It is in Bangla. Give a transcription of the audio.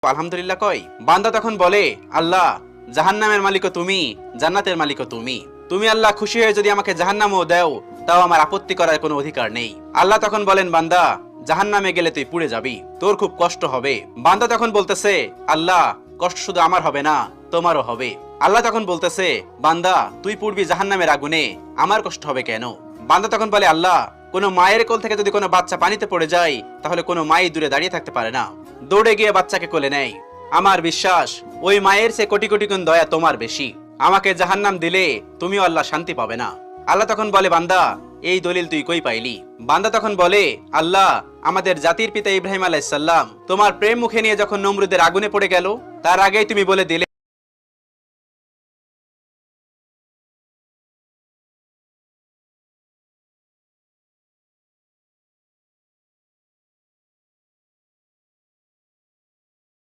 আলহামদুলিল্লাহ কয়। বান্দা তখন বলে, আল্লাহ, জাহান্নামের মালিকও তুমি, জান্নাতের মালিকও তুমি। তুমি আল্লাহ খুশি হয়ে যদি আমাকে জাহান্নামও দাও, তাও আমার আপত্তি করার কোনো অধিকার নেই। আল্লাহ তখন বলেন, বান্দা, জাহান্নামে গেলে তুই পুড়ে যাবি, তোর খুব কষ্ট হবে। বান্দা তখন বলতেছে, আল্লাহ, কষ্ট শুধু আমার হবে না, তোমারও হবে। আল্লাহ তখন বলতেছে, বান্দা, তুই পুড়বি জাহান্নামের আগুনে, আমার কষ্ট হবে কেন? বান্দা তখন বলে, আল্লাহ, কোনো মায়ের কোল থেকে যদি কোনো বাচ্চা পানিতে পড়ে যায়, তাহলে কোনো মাই দূরে দাঁড়িয়ে থাকতে পারে না, দৌড়ে গিয়ে বাচ্চাকে কোলে নেয়। আমার বিশ্বাস ওই মায়ের সে কোটি কোটি গুণ দয়া তোমার বেশি। আমাকে জাহান্নাম দিলে তুমিও আল্লাহ শান্তি পাবে না। আল্লাহ তখন বলে, বান্দা, এই দলিল তুই কই পাইলি? বান্দা তখন বলে, আল্লাহ, আমাদের জাতির পিতা ইব্রাহিম আলাইহিস সালাম তোমার প্রেম মুখে নিয়ে যখন নমরুদের আগুনে পড়ে গেল, তার আগেই তুমি বলে দিলে